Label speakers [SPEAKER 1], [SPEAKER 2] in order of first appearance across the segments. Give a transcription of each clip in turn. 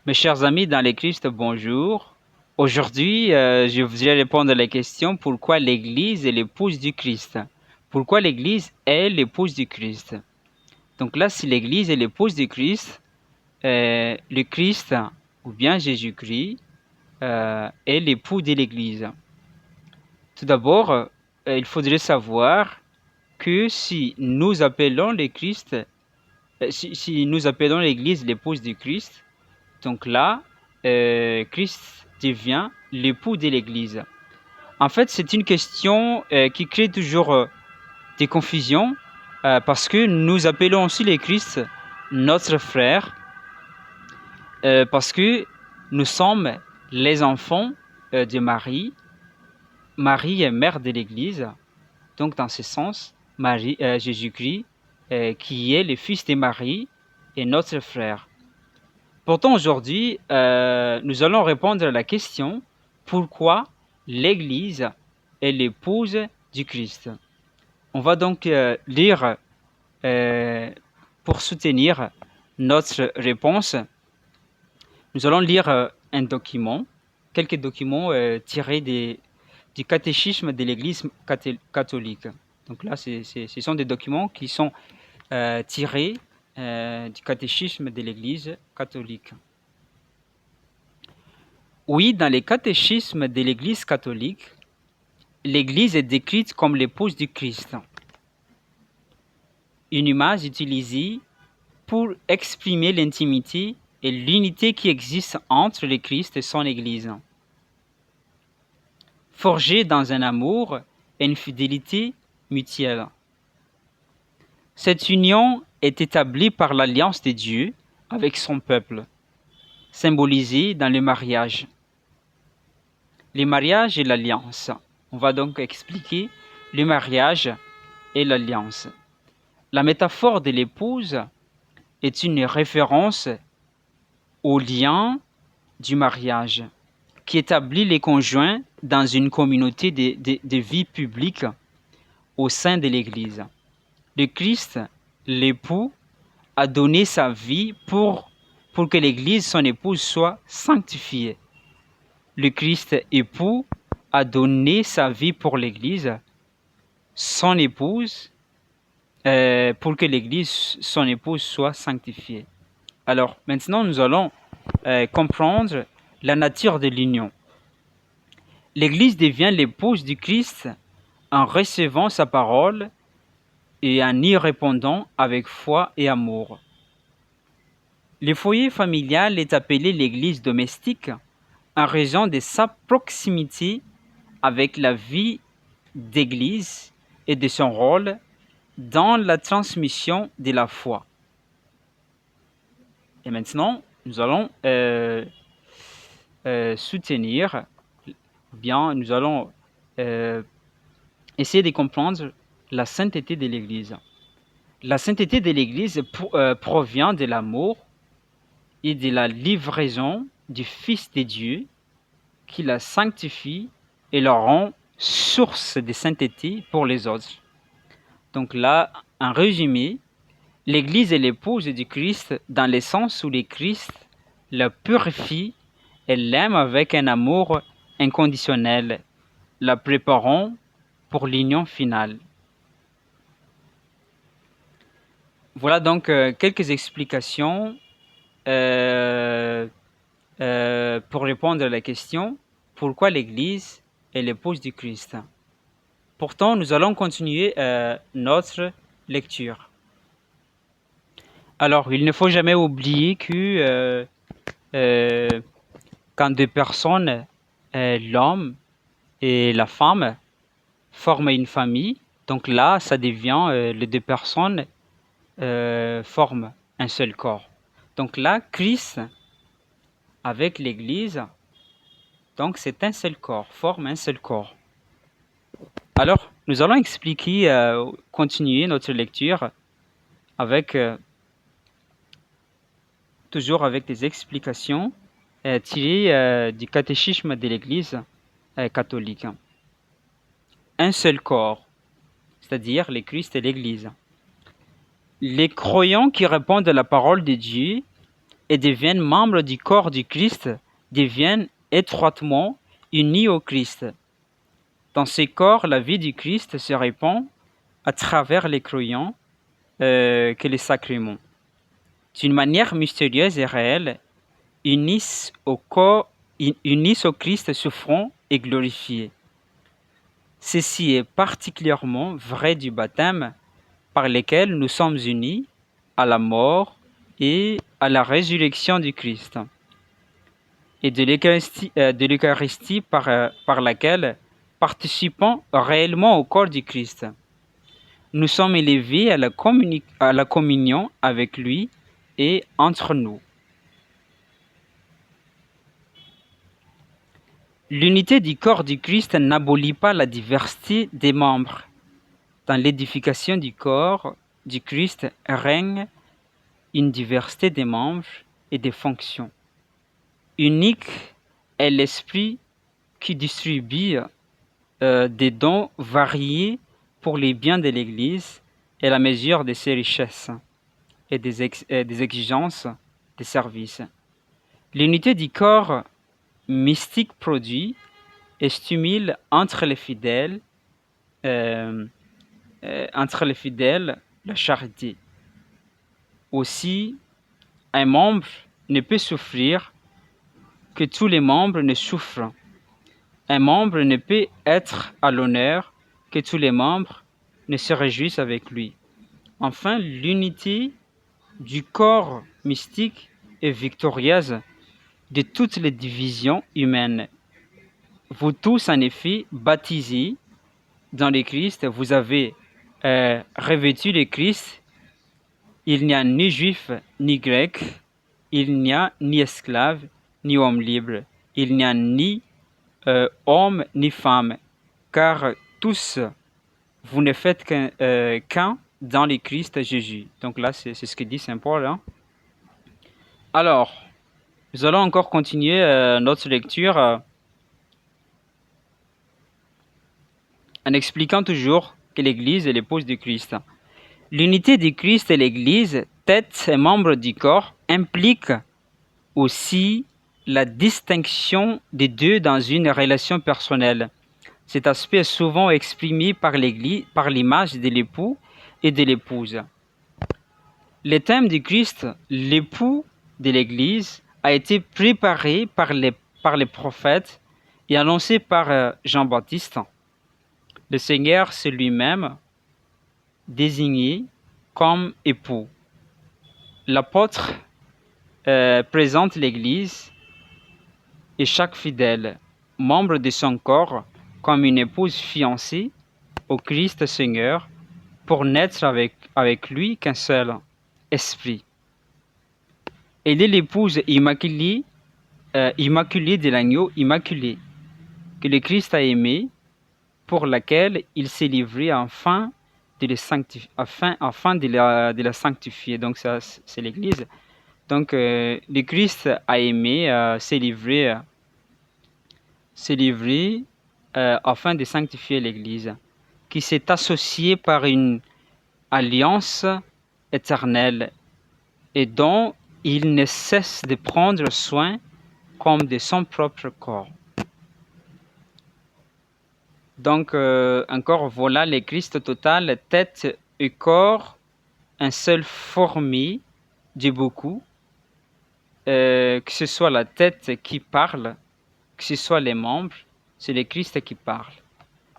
[SPEAKER 1] Mes chers amis dans le Christ, bonjour. Aujourd'hui, je voudrais répondre à la question pourquoi l'Église est l'épouse du Christ? Pourquoi l'Église est l'épouse du Christ? Donc là, si l'Église est l'épouse du Christ, le Christ ou bien Jésus-Christ est l'époux de l'Église. Tout d'abord, il faudrait savoir que si nous appelons le Christ, si nous appelons l'Église l'épouse du Christ, donc là, Christ devient l'époux de l'Église. En fait, c'est une question qui crée toujours des confusions parce que nous appelons aussi le Christ notre frère parce que nous sommes les enfants de Marie. Marie est mère de l'Église. Donc, dans ce sens, Jésus-Christ, qui est le fils de Marie, est notre frère. Pourtant, aujourd'hui, nous allons répondre à la question pourquoi l'Église est l'épouse du Christ. On va donc lire pour soutenir notre réponse. Nous allons lire un document, quelques documents tirés du catéchisme de l'Église catholique. Donc là, ce sont des documents qui sont tirés du catéchisme de l'Église catholique. Oui, dans les catéchismes de l'Église catholique, l'Église est décrite comme l'épouse du Christ, une image utilisée pour exprimer l'intimité et l'unité qui existe entre le Christ et son Église, forgée dans un amour et une fidélité mutuelle. Cette union est établie par l'alliance de Dieu avec son peuple, symbolisée dans le mariage. Le mariage et l'alliance. On va donc expliquer le mariage et l'alliance. La métaphore de l'épouse est une référence au lien du mariage qui établit les conjoints dans une communauté de vie publique au sein de l'Église. Le Christ, l'époux, a donné sa vie pour que l'Église, son épouse, soit sanctifiée. Le Christ époux a donné sa vie pour l'Église, son épouse, pour que l'Église, son épouse, soit sanctifiée. Alors, maintenant, nous allons comprendre la nature de l'union. L'Église devient l'épouse du Christ en recevant sa parole et en y répondant avec foi et amour. Le foyer familial est appelé l'Église domestique en raison de sa proximité avec la vie d'Église et de son rôle dans la transmission de la foi. Et maintenant, nous allons soutenir, bien, nous allons essayer de comprendre la sainteté de l'Église. La sainteté de l'Église provient de l'amour et de la livraison du Fils de Dieu qui la sanctifie et la rend source de sainteté pour les autres. Donc là, en résumé, l'Église est l'épouse du Christ dans le sens où le Christ la purifie et l'aime avec un amour inconditionnel, la préparant pour l'union finale. Voilà donc quelques explications pour répondre à la question pourquoi l'Église est l'épouse du Christ. Pourtant, nous allons continuer notre lecture. Alors, il ne faut jamais oublier que quand deux personnes, l'homme et la femme, forment une famille, donc là, ça devient, les deux personnes forment un seul corps. Donc là, Christ, avec l'Église, donc c'est un seul corps, forme un seul corps. Alors, nous allons expliquer, continuer notre lecture avec toujours avec des explications tirées du catéchisme de l'Église catholique. Un seul corps, c'est-à-dire le Christ et l'Église. Les croyants qui répondent à la parole de Dieu et deviennent membres du corps du Christ deviennent étroitement unis au Christ. Dans ces corps, la vie du Christ se répand à travers les croyants que les sacrements, d'une manière mystérieuse et réelle, unissent au Christ souffrant et glorifié. Ceci est particulièrement vrai du baptême par lequel nous sommes unis à la mort et à la résurrection du Christ, et de l'Eucharistie par laquelle participons réellement au corps du Christ. Nous sommes élevés à la communion avec lui et entre nous. L'unité du corps du Christ n'abolit pas la diversité des membres. Dans l'édification du corps du Christ règne une diversité des membres et des fonctions. Unique est l'Esprit qui distribue des dons variés pour les biens de l'Église et la mesure de ses richesses et des exigences des services. L'unité du corps mystique produit et stimule entre les fidèles la charité. Aussi, un membre ne peut souffrir que tous les membres ne souffrent. Un membre ne peut être à l'honneur que tous les membres ne se réjouissent avec lui. Enfin, l'unité du corps mystique est victorieuse de toutes les divisions humaines. Vous tous, en effet, baptisés dans le Christ, vous avez revêtu le Christ. Il n'y a ni juif ni grec, il n'y a ni esclave ni homme libre, il n'y a ni homme ni femme, car tous, vous ne faites qu'un dans le Christ Jésus. Donc là, c'est ce que dit Saint Paul. Hein. Alors, nous allons encore continuer notre lecture en expliquant toujours que l'Église est l'épouse du Christ. L'unité du Christ et l'Église, tête et membre du corps, implique aussi la distinction des deux dans une relation personnelle. Cet aspect est souvent exprimé par l'Église, par l'image de l'époux et de l'épouse. Le thème du Christ, l'époux de l'Église, a été préparé par les prophètes et annoncé par Jean-Baptiste. Le Seigneur, c'est lui-même désigné comme époux. L'apôtre présente l'Église et chaque fidèle, membre de son corps, comme une épouse fiancée au Christ Seigneur, pour n'être avec lui qu'un seul esprit. Elle est l'épouse immaculée de l'agneau immaculé, que le Christ a aimé, pour laquelle il s'est livré afin de la sanctifier. Donc ça, c'est l'Église. Donc le Christ a aimé, s'est livré afin de sanctifier l'Église, qui s'est associée par une alliance éternelle et dont il ne cesse de prendre soin comme de son propre corps. Donc, encore, voilà le Christ total, tête et corps, un seul formé de beaucoup, que ce soit la tête qui parle, que ce soit les membres, c'est le Christ qui parle.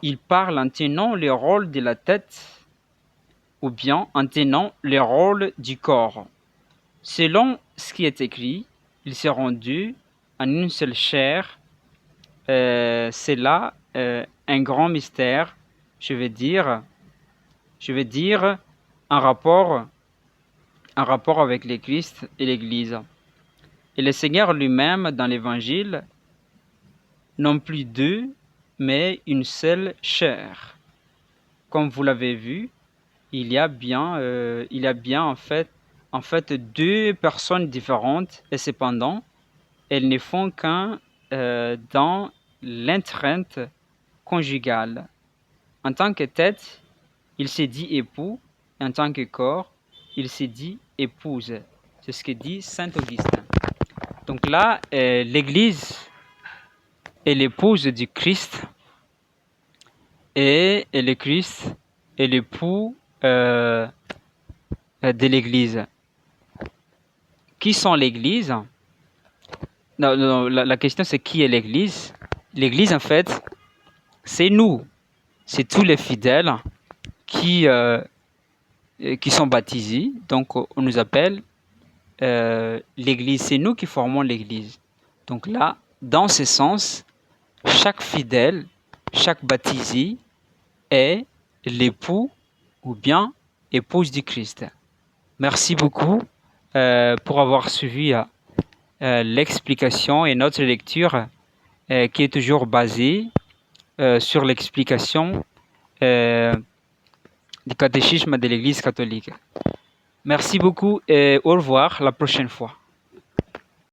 [SPEAKER 1] Il parle en tenant le rôle de la tête ou bien en tenant le rôle du corps. Selon ce qui est écrit, ils seront deux en une seule chair. C'est là un grand mystère, je veux dire en rapport avec le Christ et l'Église. Et le Seigneur lui-même, dans l'Évangile, non plus deux, mais une seule chair. Comme vous l'avez vu, il y a bien en fait deux personnes différentes, et cependant, elles ne font qu'un dans l'entrainte conjugale. En tant que tête, il s'est dit époux, en tant que corps, il s'est dit épouse. C'est ce que dit saint Augustin. Donc là, l'Église est l'épouse du Christ et le Christ est l'époux de l'Église. Qui sont l'Église? Non, la question c'est qui est l'Église? L'Église, en fait, c'est nous. C'est tous les fidèles qui sont baptisés. Donc, on nous appelle l'Église. C'est nous qui formons l'Église. Donc là, dans ce sens, chaque fidèle, chaque baptisé est l'époux ou bien épouse du Christ. Merci beaucoup pour avoir suivi l'explication et notre lecture qui est toujours basée sur l'explication du catéchisme de l'Église catholique. Merci beaucoup et au revoir la prochaine fois.